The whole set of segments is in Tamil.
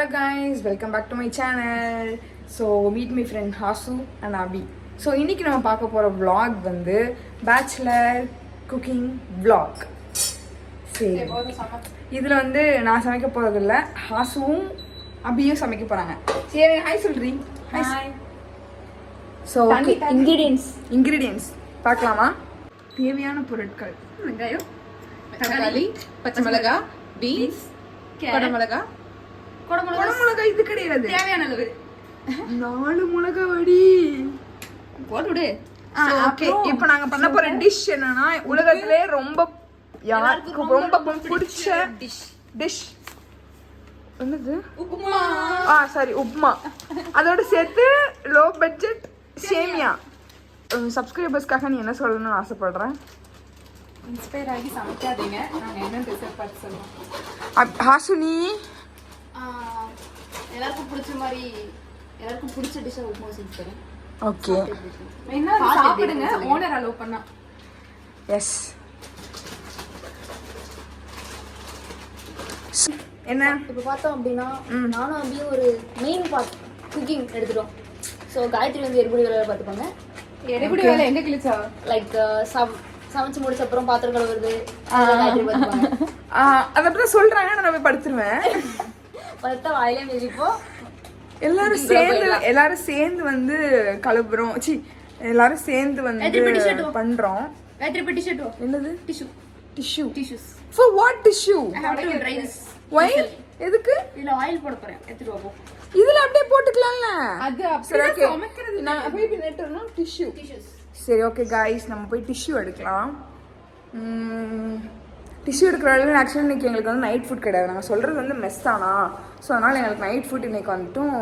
Hello guys, welcome back to my channel. So meet my friend Hasu and Abhi. So இன்னைக்கு நம்ம பார்க்க போற vlog வந்து bachelor cooking vlog. சரி, இதுல வந்து நான் சமைக்க போறது இல்ல, ஹாசுவும் அபியும் சமைக்க போறாங்க. சரி, ஹாய் சொல்றீ. ஹாய். So ingredients பார்க்கலாமா? தேவையான பொருட்கள்: வெங்காயம், தக்காளி, பச்சை மிளகாய், பீன்ஸ், குடமிளகாய். குடமிளகாய் இது கிடையாது, தேவையான அளவு 4 மிளகாய் வடி போட்டுடு. ஓகே, இப்போ நாங்க பண்ண போற டிஷ் என்னன்னா உலகத்திலே ரொம்ப யாருக்கும் ரொம்ப பிடிச்ச டிஷ் என்னது? உப்புமா. சாரி, உப்புமா. அதோட சேர்த்து லோ பட்ஜெட் சேமியா. சப்ஸ்கிரைபர்ஸ்க்காக நீ என்ன சொல்லணும்னு ஆசைப்படுறேன்? இன்ஸ்பயர் ஆகி சமைக்காதீங்க, நாங்க என்ன ரிசர்வ் பார்த்து சொல்லுவோம். ஹாசுனி எல்லாருக்கும் பிடிச்ச மாதிரி எல்லாருக்கும் பிடிச்ச டிஷ்ஷை உப்புமா செஞ்சு தரேன். ஓகே, என்ன சாப்பிடுங்க, ஓனர் அலோவ் பண்ணா. எஸ். என்ன இப்போ பார்த்தோம் அப்படின்னா நானும் அப்படியும் ஒரு மெயின் பார்ட் குக்கிங் எடுத்துட்டோம். ஸோ காயத்ரி வந்து எரிபுடி வேலை பார்த்துப்பாங்க. எரிபுடி வேலை எங்க கிழிச்சா? லைக் சமைச்சு முடிச்ச அப்புறம் பாத்திரம் கழுவுறது காயத்ரி பார்த்துப்பாங்க. அதை பற்றி சொல்றாங்க, நான் போய் படுத்துருவேன். பார்த்தா வாயிலே மிதிப்போம். எல்லாரும் சேர்ந்து வந்து கழுவுறோம். எல்லாரும் சேர்ந்து வந்து பண்றோம். என்னது? Tissue. For what tissue? I have to dry this. Why? எதுக்கு? இதுல ஆயில் போட போறேன். எடுத்துட்டு வா. இதுல அப்படியே போட்டுக்கலாம்ல. அது அப்படியே சமைக்கிறது. நான் போய் பின்னேட்டறோம் டிஷ்யூஸ். சரி, ஓகே गाइस, நம்ம போய் டிஷ்யூ எடுக்கலாம். டிஷ்யூ எடுக்கிறதால ஆக்சுவலி இன்னைக்கு எங்களுக்கு வந்து நைட் ஃபுட் கிடையாது. நாங்கள் சொல்கிறது வந்து மெஸ் தானா, ஸோ அதனால் எங்களுக்கு நைட் ஃபுட் இன்னைக்கு வந்துட்டும்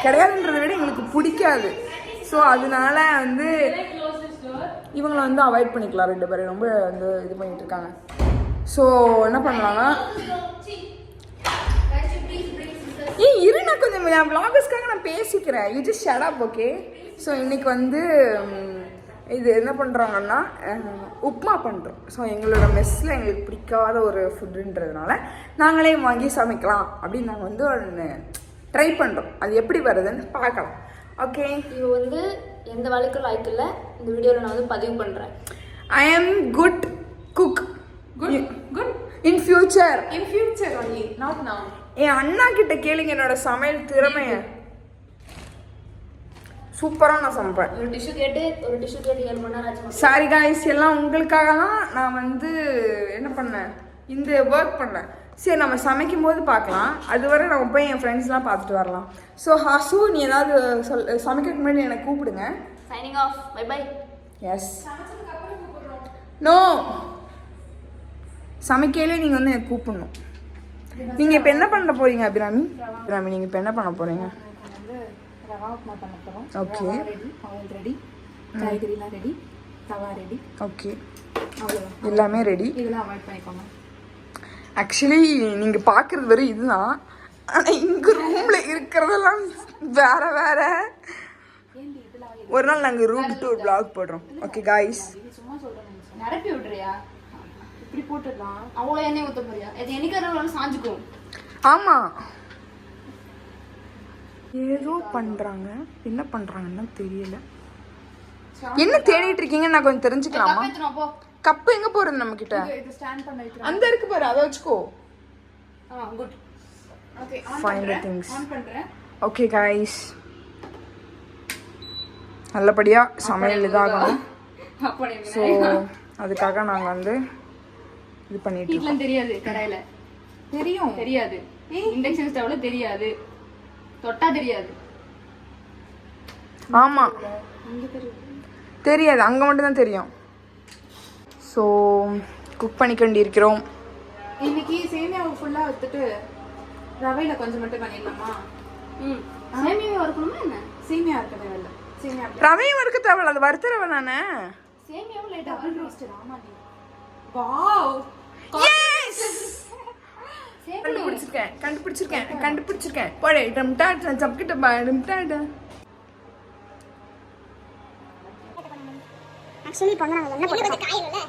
கிடையாதுன்றதை விட எங்களுக்கு பிடிக்காது. ஸோ அதனால வந்து இவங்களை வந்து அவாய்ட் பண்ணிக்கலாம். 2 பேரும் ரொம்ப வந்து இது பண்ணிட்டு இருக்காங்க. ஸோ என்ன பண்ணலாம்னா, இரு, நான் கொஞ்சம் என் vloggers-க்காக நான் பேசிக்கிறேன். You just shut up, okay? So இன்னைக்கு வந்து இது என்ன பண்ணுறாங்கன்னா உப்புமா பண்ணுறோம். ஸோ எங்களோட மெஸ்ஸில் எங்களுக்கு பிடிக்காத ஒரு ஃபுட்டுன்றதுனால நாங்களே வாங்கி சமைக்கலாம் அப்படின்னு நாங்கள் வந்து ஒன்று ட்ரை பண்ணுறோம். அது எப்படி வருதுன்னு பார்க்கலாம். ஓகே, இது வந்து எந்த வேலைக்கும் லைக் இல்லை. இந்த வீடியோவில் நான் வந்து பதிவு பண்ணுறேன். ஐ ஆம் good cook. Good in future only, not now. என் அண்ணா கிட்ட கேளுங்க என்னோட சமையல் திறமையை. சூப்பராக நான் சமைப்பேன். ஒரு டிஷ்யூ கேட்டு 7 மணி நேரம் ஆச்சு. சாரி காய்ஸ், எல்லாம் உங்களுக்காக தான் நான் வந்து என்ன பண்ணேன், இந்த ஒர்க் பண்ணேன். சரி, நம்ம சமைக்கும் போது பார்க்கலாம். அதுவரை நம்ம போய் என் ஃப்ரெண்ட்ஸ்லாம் பார்த்துட்டு வரலாம். ஸோ ஹாசு, நீ ஏதாவது சமைக்கிறதுக்கு முன்னாடி எனக்கு கூப்பிடுங்க. Signing off. Bye bye. Yes. No, சமைக்கையிலே நீங்கள் வந்து எனக்கு கூப்பிடணும். நீங்கள் இப்போ என்ன பண்ண போறீங்க அபிராமி? நீங்கள் இப்போ என்ன பண்ண போறீங்க? ரவா உப்புமா பண்ண போறோம். ஓகே, ஆயில் ரெடி, காய்கறிலாம் ரெடி, தவா ரெடி. ஓகே, அவ்வளவுதான், எல்லாமே ரெடி. இதெல்லாம் அவாய்ட் பண்ணிக்கோங்க. ஆக்சுவலி நீங்கள் பார்க்குறது வரை இதுதான், ஆனால் இங்கே ரூமில் இருக்கிறதெல்லாம் வேற. ஒரு நாள் நாங்கள் ரூம் டூர் vlog போடுறோம். ஓகே காய்ஸ், சும்மா சொல்றேன், நிரப்பி விட்டுறியா? இப்படி போட்டுடலாம். அவ்வளோ எண்ணெய் ஊற்ற போறியா? இது என்னைக்கு சாஞ்சுக்கும். ஆமாம், ஏதோ பண்ணுறாங்க, என்ன பண்ணுறாங்கன்னு தெரியல. என்ன தேடிட்டு இருக்கீங்கன்னு நான் கொஞ்சம் தெரிஞ்சுக்கலாமா? கப்பு எங்க போறது நம்ம கிட்ட? இது ஸ்டாண்ட் பண்ண வைக்கிறேன். அந்த இருக்கு பாரு, அதை வச்சுக்கோ. Good. Okay, find the things. On பண்றேன். ஓகே गाइस, நல்லபடியா சமையல் இதாகணும். ஸோ அதுக்காக நாங்கள் வந்து இது பண்ணிட்டு இருக்கோம். தெரியாது, கடாயில தெரியாது, இண்டக்ஷன் ஸ்டவ்ல தெரியாது, தொட்டா தெரியாது. ஆமா, தெரியாது, அங்கே மட்டும் தான் தெரியும். ஸோ குக் பண்ணிக்கொண்டு இருக்கிறோம். இன்னைக்கு சேமியாவை ஃபுல்லா வச்சுட்டு ரவையில கொஞ்சம் மட்டும் பண்ணிடலாமா? சேமியாவை வறுக்கணுமா என்ன? சேமியா இருக்க தேவையில்ல. சேமியா ரவையும் வறுக்க தேவையில்ல, அது வறுத்த ரவை தானே. சேமியாவும் லைட்டா டபுள் ரோஸ்ட். ஆமா, வாவ், எஸ், கண்டுபிடிச்சிருக்கேன். போடே டம்டா சப்கிட்ட டம்டா. ஆக்சுவலி இப்போ வந்து நாங்கள் என்ன பண்ணுறோம், காயில்ல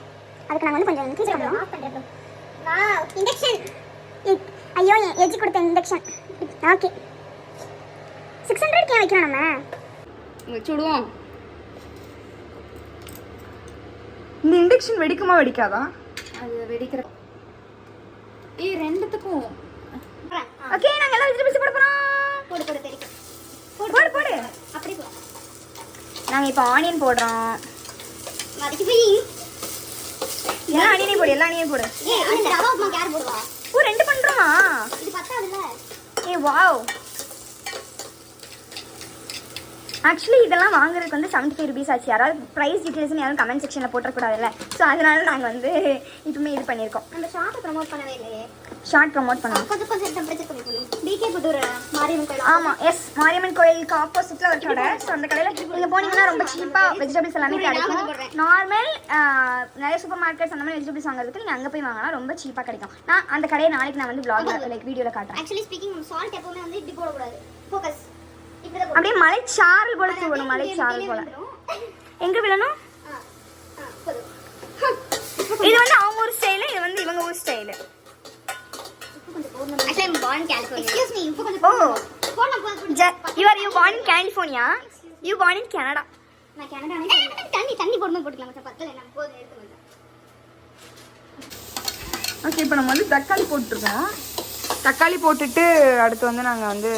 அதுக்கு நாங்கள் வந்து கொஞ்சம் கிளீன் பண்ணுறோம். Wow, induction. ஐயோ, எஜ்ஜி கொடுத்த இண்டக்ஷன். இப்போ ஓகே 600 ஏன் வைக்கிறோம் நம்ம சுடுவோம். இந்த இண்டக்ஷன் வெடிக்குமா வெடிக்காதா? அது வெடிக்கிற ரெண்டுத்துக்கும் ஓகே நாங்க எல்லாம் வெஜிடபிள்ஸ் போட போறோம். போடு போடு தெரியும் போடு போடு. அப்படியே போ. நாங்க இப்போ ஆனியன் போடுறோம். அதுக்கு போய் எல்லா ஆனியனே போடு, எல்லா ஆனியனே போடு. ஏய் அந்த ரவா உப்புமா யார் போடுவா? ஓ 2 பண்றோமா? இது பத்தாதுல்ல. ஏ வாவ். ஆக்சுவலி இதெல்லாம் வாங்குறதுக்கு வந்து 75 rupees ஆச்சு. யாராவது ப்ரைஸ் டீட்டெயில்ஸ்னு யாரும் கமெண்ட் செக்ஷனில் போட்டக்கூடாதுல்ல. ஸோ அதனால நாங்கள் வந்து இப்பவுமே இது பண்ணியிருக்கோம். நம்ம ஷாப்பை ப்ரோமோட் பண்ணவே இல்லையே. ஷார்ட் ப்ரமோட் பண்ணோம். கொஞ்சம் டெம்பரேச்சர் கம்மி பண்ணு. டிகே புதூர் மாரியம்மன் கோயில். ஆமாம் எஸ், மாரியம்மன் கோயிலுக்கு ஆப்போசிட்டில் ஒரு கடை. ஸோ அந்த கடையில் நீங்கள் போனீங்கன்னா ரொம்ப சீப்பாக வெஜிடபிள்ஸ் எல்லாமே கிடைக்கும். நார்மல் நிறைய சூப்பர் மார்க்கெட்ஸ் அந்த மாதிரி வெஜிடபிள்ஸ் வாங்குறதுக்கு நீங்கள் அங்கே போய் வாங்கினா ரொம்ப சீப்பாக கிடைக்கும். நான் அந்த கடையை நாளைக்கு நான் வந்து vlog லைக் வீடியோவில் காட்டுறேன். ஆக்சுவலி ஸ்பீக்கிங் சால்ட் எப்பவுமே வந்து இப்படி போடக்கூடாது. ஃபோக்கஸ் இப்படி தான் அப்படியே மலைச்சாரல் போல தூவணும், மலைச்சாரல் போல. எங்கே விழணும்? போதும். இது வந்து அவங்க ஒரு ஸ்டைலு, இது வந்து இவங்க ஒரு style. Actually I'm born in California. Excuse me, இப்போ கொஞ்சம் Oh. போடலாம். You born in California? You born in Canada? நான் கனடானே தண்ணி போடும்போது போட்டுக்கலாம். மச்சான் பத்தல நான் போதும் எடுத்து வந்து. ஓகே இப்போ நம்ம வந்து தக்காளி போட்டுருக்கோம். தக்காளி போட்டுட்டு அடுத்து வந்து நாங்கள் வந்து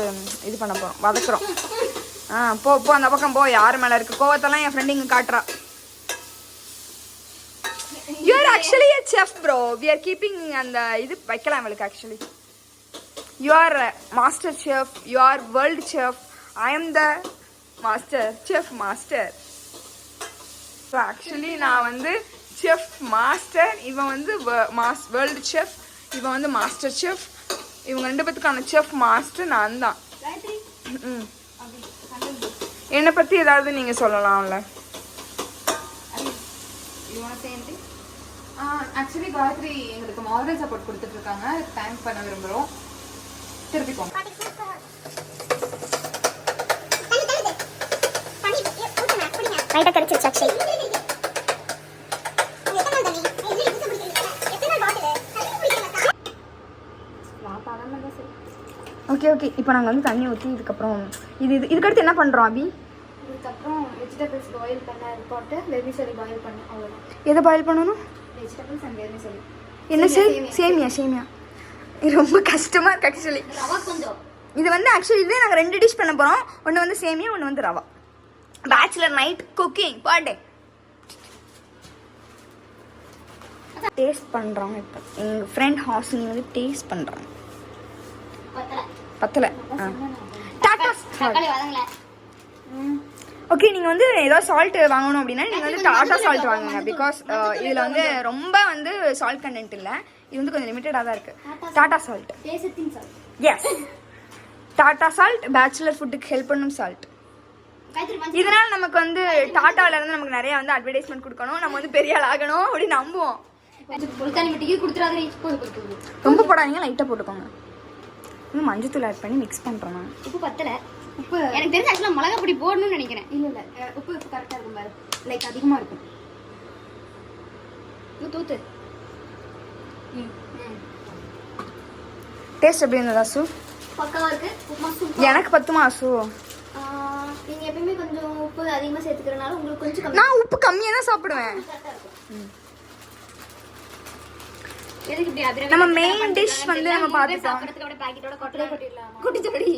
இது பண்ண போகிறோம், வதக்குறோம். போ போ அந்த பக்கம் போ. யார் மேலே இருக்குது கோவத்தெல்லாம் என் ஃப்ரெண்டு இங்கே காட்டுறா. You are actually a chef bro. We are keeping அந்த இது வைக்கலாம் அவளுக்கு. Actually you are master chef, you are world chef, I am the master chef master. So actually நான் வந்து செஃப் மாஸ்டர், இவன் வந்து வேர்ல்டு செஃப், இவன் வந்து மாஸ்டர் செஃப். இவங்க 2 பேத்துக்கான செஃப் மாஸ்டர் நான் தான். ம் என்னை பற்றி ஏதாவது நீங்கள் சொல்லலாம்ல? ஆக்சுவலி காயத்ரி எங்களுக்கு மாரல் சப்போர்ட் கொடுத்துட்டு இருக்காங்க. தேங்க் பண்ண விரும்புகிறோம். திருப்பிக்கோங்க. ரைட்டா கரெக்ட் அக்ஷய். ஓகே ஓகே இப்போ நாங்கள் வந்து தண்ணி ஊற்றி இதுக்கப்புறம் இதுக்கடுத்து என்ன பண்ணுறோம் அபி? இதுக்கப்புறம் வெஜிடபிள்ஸ் பாயில் பண்ண போட்டு வெர்மிசெலி பாயில் பண்ண அவ்வளோதான். எதை பாயில் பண்ணணும்? Vegetables and vermicelli. என்ன சேமியா. இது ரொம்ப கஷ்டமாக இருக்குது ஆக்சுவலி. ரவா கொஞ்சம் இது வந்து ஆக்சுவலி இதே நாங்கள் 2 டிஷ் பண்ண போகிறோம். ஒன்று வந்து சேமியா, ஒன்று வந்து rava. Bachelor night cooking birthday. Taste பண்ணுறோம். இப்போ எங்கள் ஃப்ரெண்ட் ஹாசினி வந்து டேஸ்ட் பண்ணுறாங்க. பத்தலை. டாட்டா தக்காளி வதங்கல. ஓகே நீங்கள் வந்து ஏதாவது சால்ட் வாங்கணும் அப்படின்னா நீங்கள் வந்து டாட்டா சால்ட் வாங்குங்க. பிகாஸ் இதில் வந்து ரொம்ப வந்து சால்ட் கண்டென்ட் இல்லை. இது வந்து கொஞ்சம் லிமிட்டடாக தான் இருக்குது. டாட்டா சால்ட். பேசத்தின் salt. Yes, Tata salt bachelor ஃபுட்டுக்கு ஹெல்ப் பண்ணும் சால்ட். இதனால நமக்கு வந்து டாட்டால இருந்து நமக்கு நிறைய வந்து அட்வர்டைஸ்மெண்ட் கொடுக்கணும், நம்ம வந்து பெரிய ஆள் ஆகணும் அப்படின்னு நம்புவோம். புல்கானி மட்டும் கொடுத்துறாதே. ரொம்ப போடாதீங்க, லைட்டாக போட்டுக்கோங்க. இன்னும் மஞ்சத்தூள் ஆட் பண்ணி மிக்ஸ் பண்ணுறோம். நான் உப்பு பத்தல. உப்பு எனக்கு தெரிஞ்ச ஆக்சுவலாக மிளகா பொடி போடணும்னு நினைக்கிறேன். இல்லை உப்பு கரெக்டாக இருக்கும் பாரு. லைக் அதிகமாக இருக்கும். தூத்து டேஸ்ட் எப்படி இருந்ததா சு? பக்காவா இருக்கு. உப்புமா சூப்பர். எனக்கு பத்துமா சு? நீங்க எப்பயுமே கொஞ்சம் உப்பு அதிகமா சேர்த்துக்கிறனால உங்களுக்கு கொஞ்சம் கம்மி. நான் உப்பு கம்மியாக தான் சாப்பிடுவேன். எதுக்கு இப்படி அதிரவே? நம்ம மெயின் டிஷ் வந்து நம்ம பார்த்துட்டோம். சாப்பிடுறதுக்கு அப்படியே பாக்கெட்டோட கொட்டிடலாம். குட்டிச்சோடி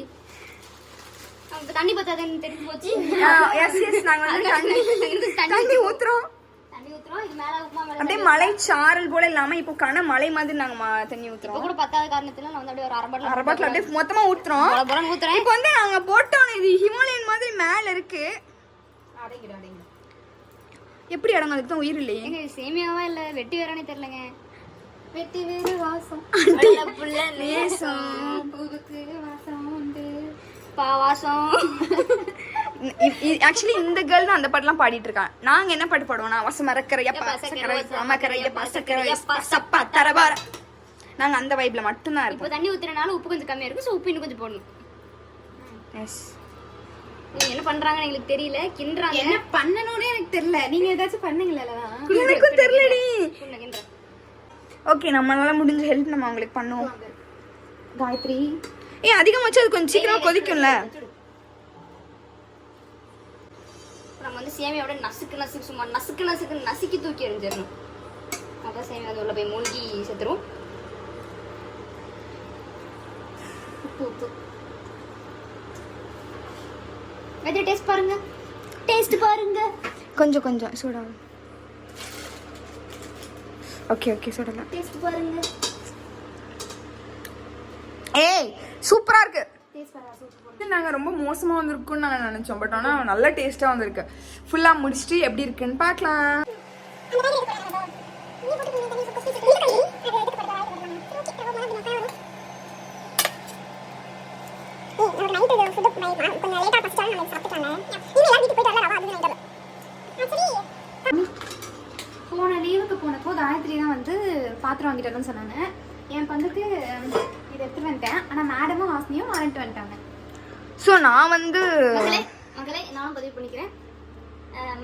நம்ம தண்ணி பத்தாதன்னு தெரிஞ்சு போச்சு. எஸ் நாங்கள் வந்து தண்ணி ஊற்றுறோம். தண்ணி ஊத்துறோம். இது மேல உப்புமா மேல அப்படியே மலை சாரல் போல இல்லாமல் இப்போ கன மலை மாதிரி நாங்கள் தண்ணி இப்போ ஊற்றுறோம். கூட பத்தாத காரணத்துல நான் வந்து அப்படியே ஒரு அரை பாட்டில் அப்படியே மொத்தமாக ஊற்றுறோம். ஊத்துறேன். இப்போ வந்து நாங்கள் போட்டோம். இது ஹிமாலயன் மாதிரி மேலே இருக்கு. அடங்கிடும். எப்படி இடங்க அதுக்கு தான் உயிர் இல்லையே. ஏங்க சேமியாவா இல்ல வெட்டி வேறானே தெரியலங்க. வெட்டி வேறு வாசம் புள்ள நேசம் பூவுக்கு வாசம் உண்டு பாவாசம். ஆக்சுவலி இந்த கேர்ள் தான் அந்த பாட்டுலாம் பாடிட்டு இருக்கான். நாங்க என்ன பாட்டு பாடுவோம்னா நாங்க அந்த வைப்ல மட்டும்தான் இப்போ இருப்போம். தண்ணி ஊத்துறனால உப்பு கொஞ்சம் கம்மியா இருக்கும். சோ உப்பு இன்னும் கொஞ்சம் போடணும். எஸ், என்ன பண்றாங்கன்னு எங்களுக்கு தெரியல. கிண்டுறாங்க. என்ன பண்ணணும்னு எனக்கு தெரியல. நீங்க ஏதாச்சும் பண்ணீங்களா? எனக்கும் தெரியலடி. கிண்டுறேன். ஓகே, நம்மளால முடிஞ்ச ஹெல்ப் நம்ம அவங்களுக்கு பண்ணுவோம். காயத்ரி ஏன் அதிகமாக வச்சு அது கொஞ்சம் சீக்கிரமா கொதிக்கும்ல. நம்ம வந்து சேமியாவோட நசுக்கு சும்மா நசுக்கி தூக்கி எறிஞ்சிடணும். அதான் சேமியா வந்து உள்ள போய் மூழ்கி செத்துரும். உப்பு வெது டேஸ்ட் பாருங்க. கொஞ்சம் சூடாகும். ஓகே சூடலாம். டேஸ்ட் பாருங்க. ஏய் சூப்பரா இருக்கு. டேஸ்ட் பாருங்க. நாங்கள் ரொம்ப மோசமாக வந்திருக்குன்னு நாங்கள் நினச்சோம். பட் ஆனால் நல்ல டேஸ்ட்டாக வந்திருக்கு. ஃபுல்லாக முடிச்சுட்டு எப்படி இருக்குன்னு பார்க்கலாம். போன லீவுக்கு போனப்போ காயத்ரி தான் வந்து பாத்திரம் வாங்கிட்டு வரணும்னு சொன்னாங்க. என் பங்குக்கு இதை எடுத்துட்டு வந்துட்டேன். ஆனால் மேடமும் வாசனையும் வாரண்ட்டு வந்துட்டாங்க. ஸோ நான் வந்து மகளே நானும் பதிவு பண்ணிக்கிறேன்.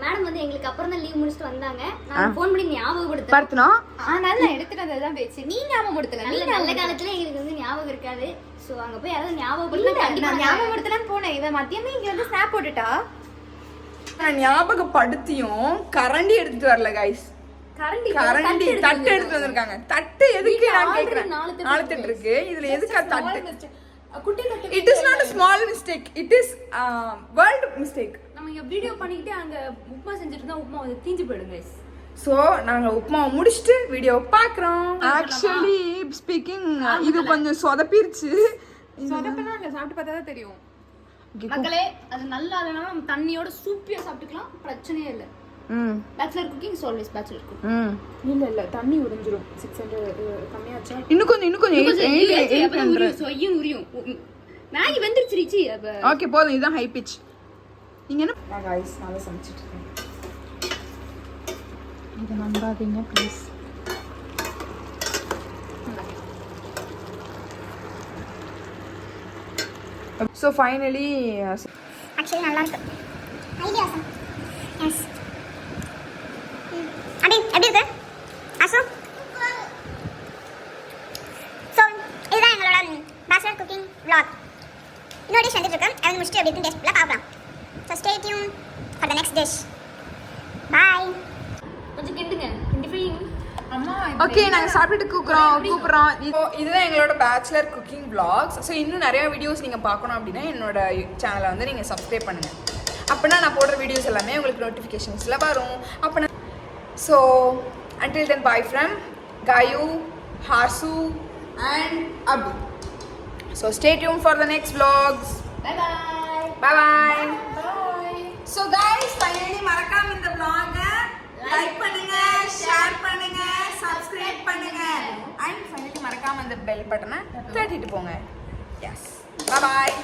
மேடம் வந்து எங்களுக்கு அப்புறம் தான் லீவ் முடிச்சுட்டு வந்தாங்க. நான் ஃபோன் பண்ணி ஞாபகப்படுத்தணும். ஆனால் நான் எடுத்துட்டு வந்ததுதான் பேச்சு. நீ ஞாபகப்படுத்தல. நல்ல காலத்துல எங்களுக்கு வந்து ஞாபகம் இருக்காது. ஸோ அங்கே போய் யாராவது ஞாபகப்படுத்த நான் ஞாபகப்படுத்தலான்னு போனேன். இவன் மத்தியமே இங்கே வந்து ஸ்னாப் போட்டுட்டா. நான் ஞாபகப்படுத்தியும் கரண்டி எடுத்துட்டு வரல கைஸ். கரண்டி தட்டு எடுத்து வந்திருக்காங்க. தட்டு எதுக்கு நான் கேக்குறேன். 4 தட்டு இருக்கு. இதுல எதுக்கு தட்டு? It is not a small mistake. It is world mistake. நம்ம இங்க வீடியோ பண்ணிக்கிட்டு அங்க உப்புமா செஞ்சுட்டு இருந்தா உப்புமா வந்து தீஞ்சு போயிடும் guys. சோ நாங்க உப்புமாவை முடிச்சிட்டு வீடியோ பார்க்கறோம். ஆக்சுவலி ஸ்பீக்கிங் இது கொஞ்சம் சொதப்பிருச்சு. சொதப்பனா அங்க சாப்பிட்டு பார்த்தா தான் தெரியும். மக்களே அது நல்லா இல்லனா நம்ம தண்ணியோட சூப்பியா சாப்பிட்டுக்கலாம். பிரச்சனையே இல்ல. Bachelor cooking is always bachelor cooking. இல்ல தண்ணி உறிஞ்சிரும். 600 கம்மியாச்சா? இன்னும் கொஞ்சம் 800 சொய்யும் உரியும். மேகி வெந்திருச்சு அப்ப. ஓகே போதும். இதுதான் ஹை பிட்ச். நீங்க என்ன நான் गाइस நல்லா சமைச்சிட்டு இருக்கேன். இத நம்பாதீங்க ப்ளீஸ். So finally actually நல்லா இருக்கு. Idea awesome. எஸ். எப்படி இருக்கு ஆசோ? ஸோ இதுதான் எங்களோட பேச்சுலர் குக்கிங் vlog. இன்னொரு டிஷ் வந்துட்டு இருக்கு. அதை முடிச்சுட்டு எப்படி டேஸ்ட் ஃபுல்லாக பார்க்கலாம். So stay tuned for the next dish. Bye. கொஞ்சம் கிண்டுங்க. அம்மா ஓகே நாங்க சாப்பிட்டுட்டு கூப்பிடுறோம். இதுதான் எங்களோட பேச்சுலர் குக்கிங் vlogs. ஸோ இன்னும் நிறைய வீடியோஸ் நீங்க பார்க்கணும் அப்படின்னா என்னோட சேனலை வந்து நீங்க சப்ஸ்கிரைப் பண்ணுங்க. அப்படின்னா நான் போடுற வீடியோஸ் எல்லாமே உங்களுக்கு நோட்டிஃபிகேஷன்ஸ்ல வரும். அப்படின்னா so until then bye from Gayu, Harsu and Abhi. So stay tuned for the next vlogs. Bye. So guys finally மறக்காம இந்த vlog லைக் பண்ணுங்க, ஷேர் பண்ணுங்க, சப்ஸ்கிரைப் பண்ணுங்க and finally மறக்காம அந்த பெல் பட்டனை தட்டிட்டு போங்க. Yes. Bye.